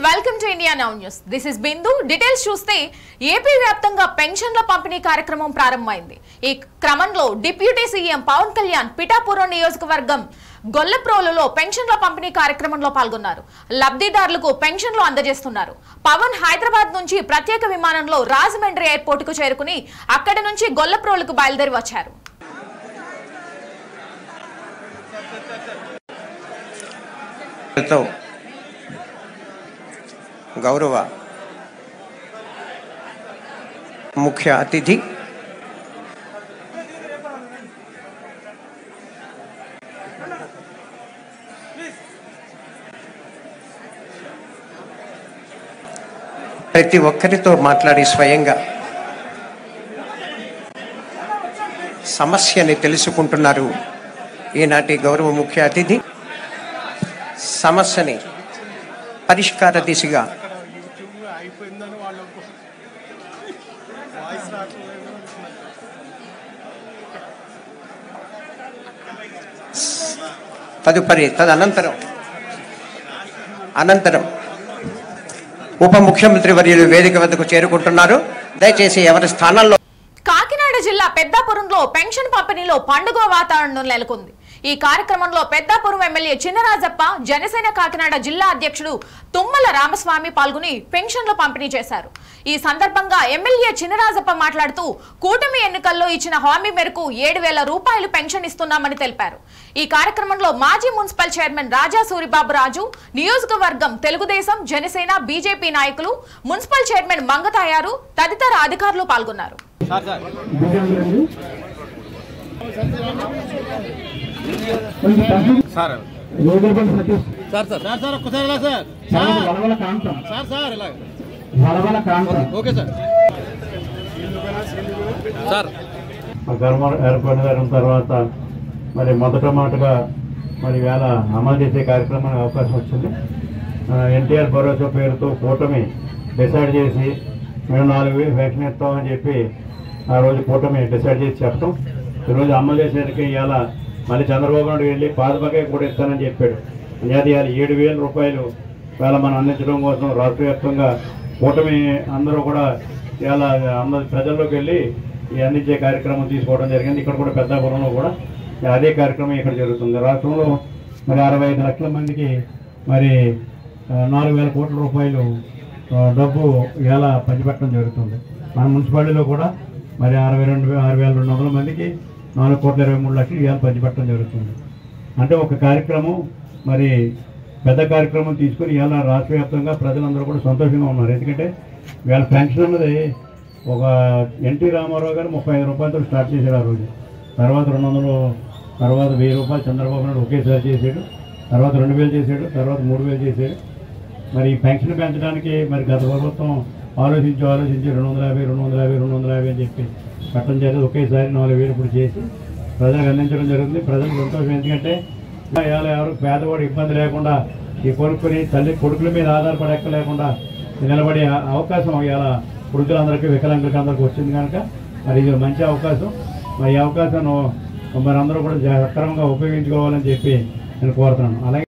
Welcome to India now news. This is Bindu. Details చూస్తే AP వ్యాప్తంగా పెన్షన్ల పంపిణీ కార్యక్రమం ప్రారంభమైంది. ఈ క్రమంలో డిప్యూటీ సీఎం పవన్ కళ్యాణ్ పిఠాపురం నియోజకవర్గం గొల్లప్రోలులో పెన్షన్ల పంపిణీ కార్యక్రమంలో పాల్గొన్నారు. లబ్ధిదారులకు పెన్షన్లు అందజేస్తున్నారు. పవన్ హైదరాబాద్ నుంచి ప్రత్యేక విమానంలో రాజమండ్రి ఎయిర్పోర్ట్ కు చేరుకుని అక్కడి నుంచి గొల్లప్రోలుకు బయలుదేరి వచ్చారు. గౌరవ ముఖ్య అతిథి ప్రతి ఒక్కరితో మాట్లాడి స్వయంగా సమస్యని తెలుసుకుంటున్నారు. ఈనాటి గౌరవ ముఖ్య అతిథి సమస్యని పరిష్కార దిశగా అనంతరం ఉప ముఖ్యమంత్రి వర్యులు వేదిక వద్దకు చేరుకుంటున్నారు. దయచేసి ఎవరి స్థానాల్లో. కాకినాడ జిల్లా పెద్దాపురంలో పెన్షన్ పంపిణీలో పండుగ వాతావరణం నెలకొంది. ఈ కార్యక్రమంలో పెద్దాపురం ఎమ్మెల్యే చినరాజప్ప, జనసేన కాకినాడ జిల్లా అధ్యక్షుడు తుమ్మల రామస్వామి పాల్గొని పెన్షన్లు పంపిణీ చేశారు. ఈ సందర్భంగా ఎమ్మెల్యే చినరాజప్ప మాట్లాడుతూ కూటమి ఎన్నికల్లో ఇచ్చిన హామీ మేరకు 7,000 రూపాయలు పెన్షన్ ఇస్తున్నామని తెలిపారు. ఈ కార్యక్రమంలో మాజీ మున్సిపల్ చైర్మన్ రాజా సూరిబాబు రాజు, నియోజకవర్గం తెలుగుదేశం, జనసేన, బీజేపీ నాయకులు, మున్సిపల్ చైర్మన్ మంగతాయారు తదితర అధికారులు పాల్గొన్నారు. ఏర్పడిన తర్వాత మరి మొదట మాటగా మరి వేళ అమలు చేసే కార్యక్రమానికి అవకాశం వచ్చింది. ఎన్టీఆర్ భరోసా పేరుతో కూటమి డిసైడ్ చేసి మేము 4,000 వ్యాక్సిన్ ఇస్తామని చెప్పి ఆ రోజు కూటమి డిసైడ్ చేసి చెప్పడం, ఈరోజు అమలు చేసేందుకు ఇవాళ మళ్ళీ చంద్రబాబు నాయుడు వెళ్ళి పాదపకే కూడా ఇస్తానని చెప్పాడు. అది 7,000 రూపాయలు వేళ మనం అందించడం కోసం రాష్ట్ర వ్యాప్తంగా కూటమి అందరూ కూడా ఇవాళ అందరి ప్రజల్లోకి వెళ్ళి అందించే కార్యక్రమం తీసుకోవడం జరిగింది. ఇక్కడ కూడా పెద్దాపురంలో కూడా అదే కార్యక్రమం ఇక్కడ జరుగుతుంది. రాష్ట్రంలో మరి 65 లక్షల మందికి మరి 4,000 కోట్ల రూపాయలు డబ్బు ఇవాళ పంచిపెట్టడం జరుగుతుంది. మన మున్సిపాలిటీలో కూడా మరి 6,200 మందికి 4,23,00,000 ఇవాళ పంచిపెట్టడం జరుగుతుంది. అంటే ఒక కార్యక్రమం మరి పెద్ద కార్యక్రమం తీసుకుని ఇవాళ రాష్ట్ర వ్యాప్తంగా ప్రజలందరూ కూడా సంతోషంగా ఉన్నారు. ఎందుకంటే ఇవాళ పెన్షన్ అన్నది ఒక ఎన్టీ రామారావు గారు 35 రూపాయలతో స్టార్ట్ చేశాడు ఆ రోజు. తర్వాత 200, తర్వాత 1,000 రూపాయలు చంద్రబాబు నాయుడు ఒకేసారి చేశాడు. తర్వాత 2,000 చేశాడు. తర్వాత 3,000 చేశాడు. మరి ఈ పెన్షన్ పెంచడానికి మరి గత ప్రభుత్వం ఆలోచించి 250 అని చెప్పి కట్టడం జరిగింది. ఒకేసారి 4,000 ఇప్పుడు చేసి ప్రజలకు అందించడం జరుగుతుంది. ప్రజలకు సంతోషం. ఎందుకంటే ఇవాళ ఎవరు పేదవాడు ఇబ్బంది లేకుండా ఈ కొనుక్కొని తల్లి కొడుకుల మీద ఆధారపడక లేకుండా నిలబడే అవకాశం ఇవాళ వృద్ధులందరికీ, వికలాంగులకి అందరికీ వచ్చింది కనుక మరి ఇది మంచి అవకాశం. మరి ఈ అవకాశం మరి అందరూ కూడా సక్రమంగా ఉపయోగించుకోవాలని చెప్పి నేను కోరుతున్నాను. అలాగే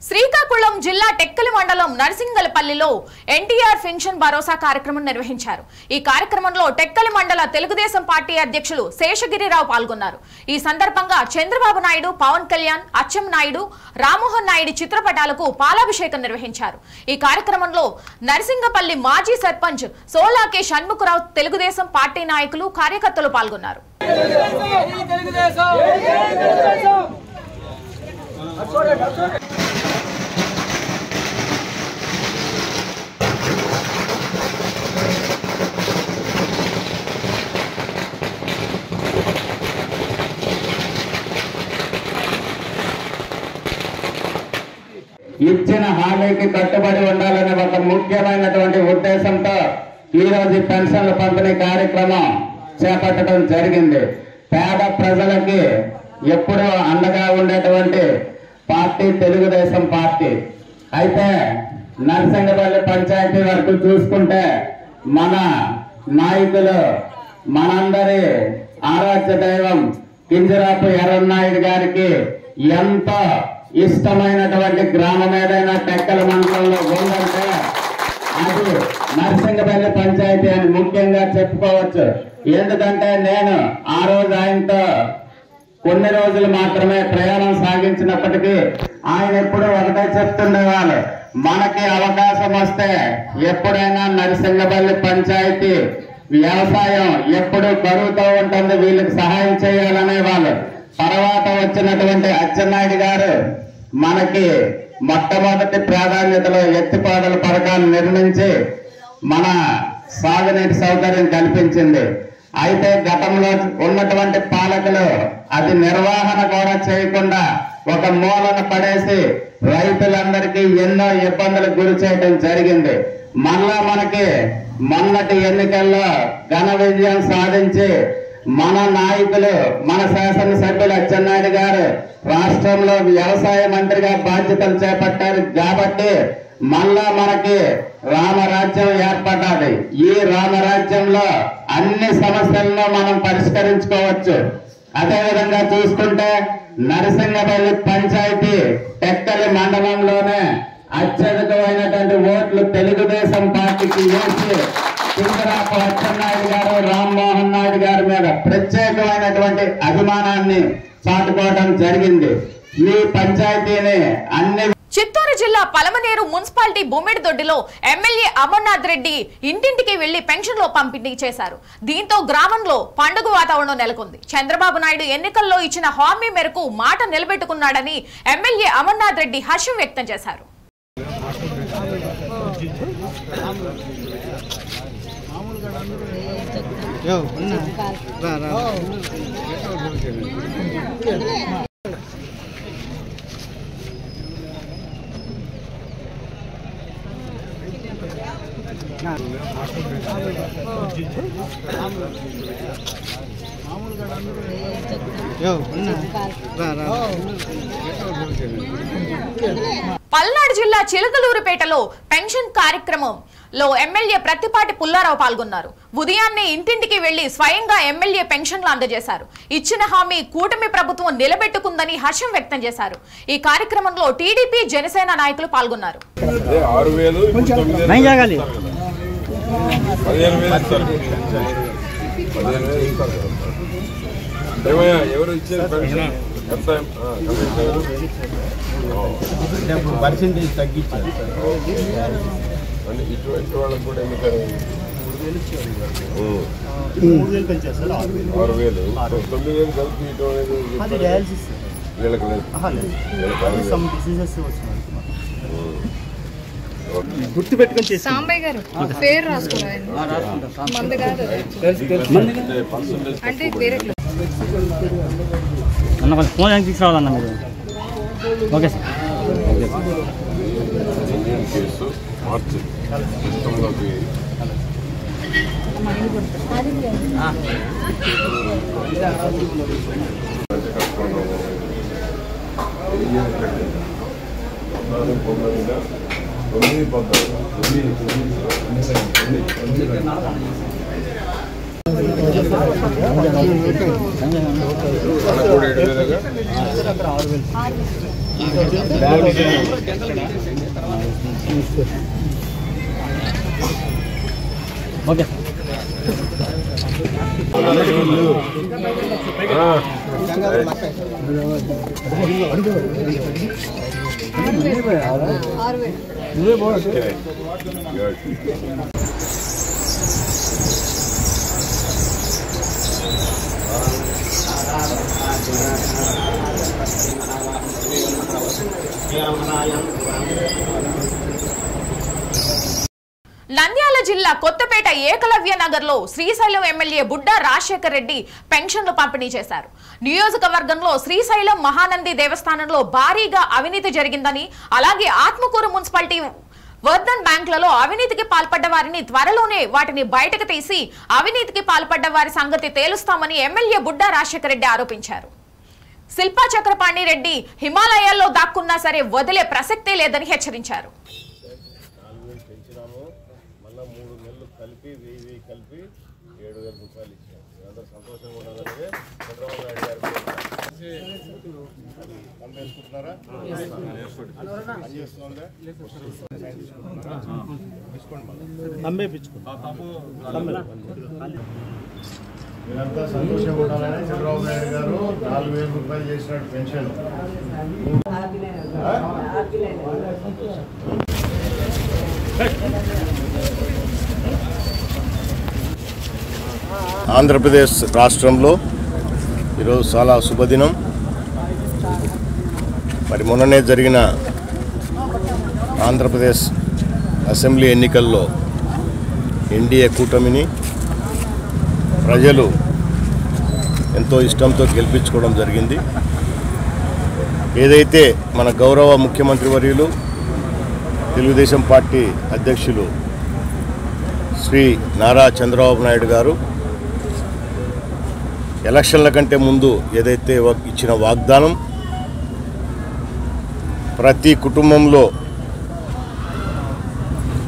శ్రీకాకుళం జిల్లా టెక్కలి మండలం నరసింగలపల్లిలో ఎన్టీఆర్ పెన్షన్ భరోసా కార్యక్రమం నిర్వహించారు. ఈ కార్యక్రమంలో టెక్కలి మండల తెలుగుదేశం పార్టీ అధ్యక్షులు శేషగిరిరావు పాల్గొన్నారు. ఈ సందర్భంగా చంద్రబాబు నాయుడు, పవన్ కళ్యాణ్, అచ్చెం నాయుడు, రామ్మోహన్ నాయుడు చిత్రపటాలకు పాలాభిషేకం నిర్వహించారు. ఈ కార్యక్రమంలో నరసింగపల్లి మాజీ సర్పంచ్ సోలాకే షణ్ముఖరావు, తెలుగుదేశం పార్టీ నాయకులు, కార్యకర్తలు పాల్గొన్నారు. ఇచ్చిన హామీకి కట్టుబడి ఉండాలనే ఒక ముఖ్యమైనటువంటి ఉద్దేశంతో ఈరోజు పెన్షన్ల పంపిణీ కార్యక్రమం చేపట్టడం జరిగింది. పేద ప్రజలకి ఎప్పుడూ అండగా ఉండేటువంటి పార్టీ తెలుగుదేశం పార్టీ. అయితే నరసింగపల్లి పంచాయతీ వరకు చూసుకుంటే మన నాయకులు, మనందరి ఆరాధ్య దైవం కింజరాపు ఎర్రన్నాయుడు గారికి ఎంతో ఇష్టమైనటువంటి గ్రామం ఏదైనా టెక్కల మండలంలో ఉందంటే అది నర్సింగపల్లి పంచాయతీ అని ముఖ్యంగా చెప్పుకోవచ్చు. ఎందుకంటే నేను ఆ రోజు ఆయనతో కొన్ని రోజులు మాత్రమే ప్రయాణం సాగించినప్పటికీ ఆయన ఎప్పుడు ఒకటే చెప్తుండేవాళ్ళు, మనకి అవకాశం వస్తే ఎప్పుడైనా నర్సింగపల్లి పంచాయతీ వ్యవసాయం ఎప్పుడు కరువుతో ఉంటుంది, వీళ్ళకి సహాయం చేయాలనే వాళ్ళు. తర్వాత వచ్చినటువంటి అచ్చెన్నాయుడు గారు మనకి మొట్టమొదటి ప్రాధాన్యతలో ఎత్తిపోతల పథకాన్ని నిర్మించి మన సాగునీటి సౌకర్యం కల్పించింది. అయితే గతంలో ఉన్నటువంటి పాలకులు అది నిర్వహణ కూడా చేయకుండా ఒక మూలన పడేసి రైతులందరికీ ఎన్నో ఇబ్బందులకు గురి చేయడం జరిగింది. మళ్ళా మనకి మొన్నటి ఎన్నికల్లో ఘన విజయం సాధించి మన నాయకులు, మన శాసనసభ్యులు అచ్చెన్నాయుడు గారు రాష్ట్రంలో వ్యవసాయ మంత్రిగా బాధ్యతలు చేపట్టారు కాబట్టి మళ్ళా మనకి రామరాజ్యం ఏర్పడ్డది. ఈ రామరాజ్యంలో అన్ని సమస్యలను మనం పరిష్కరించుకోవచ్చు. అదేవిధంగా చూసుకుంటే నరసింగపల్లి పంచాయతీ టెక్కలి మండలంలోనే అత్యధికమైనటువంటి ఓట్లు తెలుగుదేశం పార్టీకి వేసి కిందరాపు అచ్చెన్నాయుడు గారు, రామ్మోహన్ నాయుడు గారి మీద ప్రత్యేకమైనటువంటి అభిమానాన్ని చాటుకోవడం జరిగింది. ఈ పంచాయతీని అన్ని చిత్తూరు జిల్లా పలమనేరు మున్సిపాలిటీ బొమ్మిడిదొడ్డిలో ఎమ్మెల్యే అమర్నాథ్ రెడ్డి ఇంటింటికి వెళ్లి పెన్షన్లు పంపిణీ చేశారు. దీంతో గ్రామంలో పండుగ వాతావరణం నెలకొంది. చంద్రబాబు నాయుడు ఎన్నికల్లో ఇచ్చిన హామీ మేరకు మాట నిలబెట్టుకున్నాడని ఎమ్మెల్యే అమర్నాథ్ రెడ్డి హర్షం వ్యక్తం చేశారు. పల్నాడు జిల్లా చిలకలూరుపేటలో పెన్షన్ కార్యక్రమంలో ఎమ్మెల్యే ప్రత్తిపాటి పుల్లారావు పాల్గొన్నారు. ఉదయాన్నే ఇంటింటికి వెళ్లి స్వయంగా ఎమ్మెల్యే పెన్షన్లు అందజేశారు. ఇచ్చిన హామీ కూటమి ప్రభుత్వం నిలబెట్టుకుందని హర్షం వ్యక్తం చేశారు. ఈ కార్యక్రమంలో టీడీపీ, జనసేన నాయకులు పాల్గొన్నారు. పర్సెంటేజ్ తగ్గించారు. ఇటువంటి వాళ్ళకి కూడా ఎన్నికలు 3,000 పెంచారు సార్. 6,000 9,000 కలిపి అది డయాలసిస్ వీళ్ళకి సమ్ డిసీజెస్ వచ్చినాయి. గుర్తు పెట్టుకొని చేసి సాంబయ్య గారు పేరు రాసుకోవాలి. మంది కాదు అంటే వేరే అన్న కొంచెం ఫోన్ ఎంత తీసుకురావాలన్న మీరు. Okay sir. ఇండియన్ కేసు మార్చి సిస్టంలోకి ఓకే నంద్యాల జిల్లా కొత్తపేట ఏకలవ్య నగర్ లో శ్రీశైలం ఎమ్మెల్యే బుడ్డా రాజశేఖర్ రెడ్డి పెన్షన్లు పంపిణీ చేశారు. నియోజకవర్గంలో శ్రీశైలం మహానంది దేవస్థానంలో భారీగా అవినీతి జరిగిందని, అలాగే ఆత్మకూరు మున్సిపాలిటీ వర్ధన్ బ్యాంకులలో అవినీతికి పాల్పడ్డ వారిని త్వరలోనే వాటిని బయటకు తీసి అవినీతికి పాల్పడ్డ వారి సంగతి తేలుస్తామని ఎమ్మెల్యే బుడ్డా రాజశేఖర్ రెడ్డి ఆరోపించారు. శిల్పా చక్రపాణి రెడ్డి హిమాలయాల్లో దాక్కున్నా సరే వదిలే ప్రసక్తే లేదని హెచ్చరించారు. కలిపి 1000 కలిపి 7,000 రూపాయలు ఇచ్చాం. అందరూ సంతోషంగా ఉండాలనేది చంద్రబాబు నాయుడు గారు వేసుకుంటున్నారా? పని చేస్తుందా? మీరంతా సంతోషంగా ఉండాలని చంద్రబాబు నాయుడు గారు 4,000 రూపాయలు చేసినట్టు పెన్షన్. ఆంధ్రప్రదేశ్ రాష్ట్రంలో ఈరోజు చాలా శుభదినం. మరి మొన్ననే జరిగిన ఆంధ్రప్రదేశ్ అసెంబ్లీ ఎన్నికల్లో ఎన్డీఏ కూటమిని ప్రజలు ఎంతో ఇష్టంతో గెలిపించుకోవడం జరిగింది. ఏదైతే మన గౌరవ ముఖ్యమంత్రి వర్యులు తెలుగుదేశం పార్టీ అధ్యక్షులు శ్రీ నారా చంద్రబాబు నాయుడు గారు ఎలక్షన్ల కంటే ముందు ఏదైతే ఇచ్చిన వాగ్దానం, ప్రతి కుటుంబంలో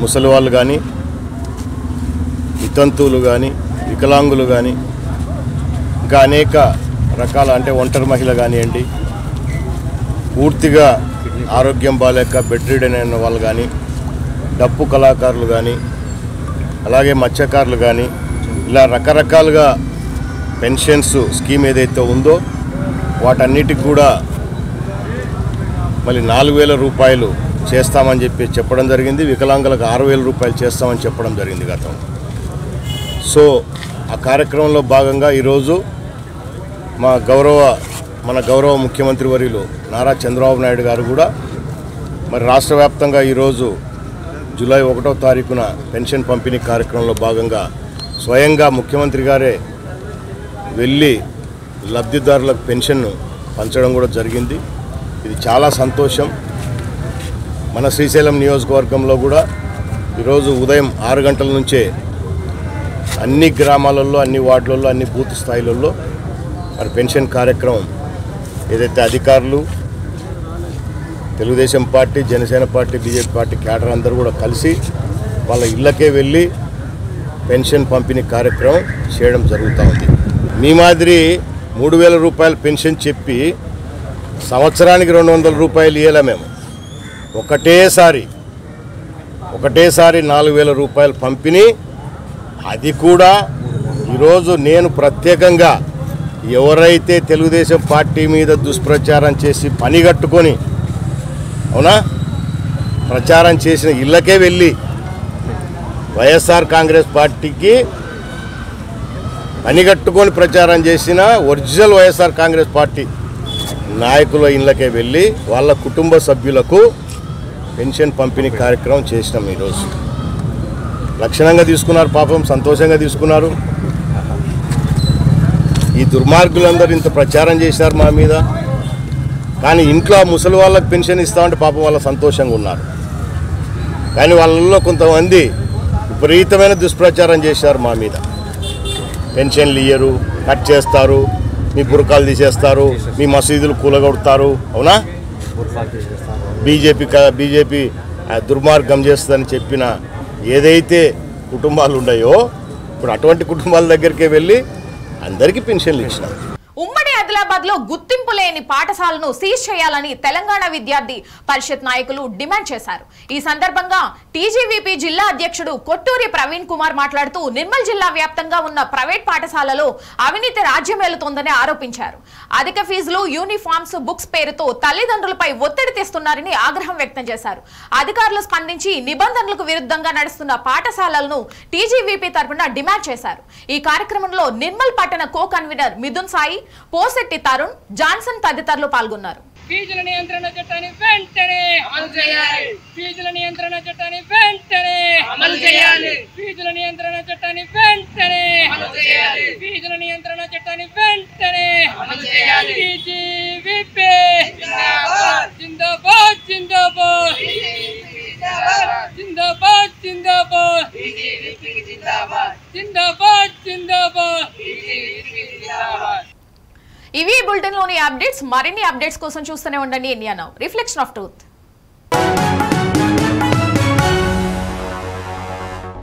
ముసలి వాళ్ళు కానీ, వితంతువులు కానీ, వికలాంగులు కానీ, ఇంకా అనేక రకాల అంటే ఒంటరి మహిళ కానివ్వండి, పూర్తిగా ఆరోగ్యం బాలేక బెడ్ రిడెన్ అయిన వాళ్ళు కానీ, డప్పు కళాకారులు కానీ, అలాగే మత్స్యకారులు కానీ, ఇలా రకరకాలుగా పెన్షన్స్ స్కీమ్ ఏదైతే ఉందో వాటన్నిటికి కూడా మళ్ళీ 4,000 రూపాయలు చేస్తామని చెప్పడం జరిగింది. వికలాంగులకు 6,000 రూపాయలు చేస్తామని చెప్పడం జరిగింది గతంలో. సో ఆ కార్యక్రమంలో భాగంగా ఈరోజు మన గౌరవ ముఖ్యమంత్రి వర్యులు నారా చంద్రబాబు నాయుడు గారు కూడా మరి రాష్ట్ర వ్యాప్తంగా ఈరోజు జూలై 1వ తారీఖున పెన్షన్ పంపిణీ కార్యక్రమంలో భాగంగా స్వయంగా ముఖ్యమంత్రి గారే వెళ్ళి లబ్ధిదారులకు పెన్షన్ పంచడం కూడా జరిగింది. ఇది చాలా సంతోషం. మన శ్రీశైలం నియోజకవర్గంలో కూడా ఈరోజు ఉదయం 6 గంటల నుంచే అన్ని గ్రామాలలో, అన్ని వార్డులలో, అన్ని బూత్ స్థాయిలలో మరి పెన్షన్ కార్యక్రమం ఏదైతే అధికారులు, Telugu Desam party, Janasena party, BJP party cadre అందరూ కూడా కలిసి వాళ్ళ ఇళ్ళకే వెళ్ళి పెన్షన్ పంపిణీ కార్యక్రమం చేయడం జరుగుతూ ఉంది. మీ మాదిరి 3,000 రూపాయలు పెన్షన్ చెప్పి సంవత్సరానికి 200 రూపాయలు ఇవ్వలే మేము. ఒకటేసారి 4,000 రూపాయలు పంపిణీ. అది కూడా ఈరోజు నేను ప్రత్యేకంగా ఎవరైతే తెలుగుదేశం పార్టీ మీద దుష్ప్రచారం చేసి పని కట్టుకొని ప్రచారం చేసిన ఇళ్ళకే వెళ్ళి వైఎస్ఆర్ కాంగ్రెస్ పార్టీకి పనిగట్టుకొని ప్రచారం చేసిన ఒరిజినల్ వైఎస్ఆర్ కాంగ్రెస్ పార్టీ నాయకుల ఇళ్ళకే వెళ్ళి వాళ్ళ కుటుంబ సభ్యులకు పెన్షన్ పంపిణీ కార్యక్రమం చేసినాం. ఈరోజు లక్షణంగా తీసుకున్నారు, పాపం సంతోషంగా తీసుకున్నారు. ఈ దుర్మార్గులందరూ ఇంత ప్రచారం చేశారు మా మీద, కానీ ఇంట్లో ముసలి వాళ్ళకి పెన్షన్ ఇస్తామంటే పాపం వాళ్ళ సంతోషంగా ఉన్నారు. కానీ వాళ్ళల్లో కొంతమంది విపరీతమైన దుష్ప్రచారం చేశారు మా మీద. పెన్షన్లు ఇయ్యరు, కట్ చేస్తారు, మీ బురకాలు తీసేస్తారు, మీ మసీదులు కూలగొడతారు, అవునా, బీజేపీ దుర్మార్గం చేస్తుందని చెప్పిన ఏదైతే కుటుంబాలు ఉన్నాయో ఇప్పుడు అటువంటి కుటుంబాల దగ్గరికే వెళ్ళి అందరికీ పెన్షన్లు ఇచ్చినాం. ఉమ్మడి ఆదిలాబాద్ లో గుర్తింపు లేని పాఠశాలను సీజ్ చేయాలని తెలంగాణ విద్యార్థి పరిషత్ నాయకులు డిమాండ్ చేశారు. ఈ సందర్భంగా టీజీవీపీ జిల్లా అధ్యక్షుడు కొట్టూరి ప్రవీణ్ కుమార్ మాట్లాడుతూ నిర్మల్ జిల్లా వ్యాప్తంగా ఉన్న ప్రైవేట్ పాఠశాలలో అవినీతి రాజ్యమేలుతోందని ఆరోపించారు. అధిక ఫీజులు, యూనిఫామ్స్, బుక్స్ పేరుతో తల్లిదండ్రులపై ఒత్తిడి తెస్తున్నారని ఆగ్రహం వ్యక్తం చేశారు. అధికారులు స్పందించి నిబంధనలకు విరుద్ధంగా నడుస్తున్న పాఠశాలలను టీజీవీపీ తరఫున డిమాండ్ చేశారు. ఈ కార్యక్రమంలో నిర్మల్ పట్టణ co convener Mithun Sai, పోసెట్టి Tarun, Johnson తదితరులు పాల్గొన్నారు. ఫీజుల నియంత్రణ చట్టాన్ని వెంటనే అమలు చేయాలి. ఫీజుల నియంత్రణ చట్టాన్ని వెంటనే అమలు చేయాలి. ఫీజుల నియంత్రణ చట్టాన్ని వెంటనే అమలు చేయాలి. ఫీజుల నియంత్రణ చట్టాన్ని వెంటనే అమలు చేయాలి. టీజీవీపీ జిందాబాద్ జిందాబాద్ జిందాబాద్ జిందాబాద్ జిందాబాద్ టీజీవీపీ జిందాబాద్ జిందాబాద్ జిందాబాద్ టీజీవీపీ జిందాబాద్. ఇవి బులెటిన్ లోని అప్డేట్స్. మరిన్ని అప్డేట్స్ కోసం చూస్తూనే ఉండండి India now, reflection of truth.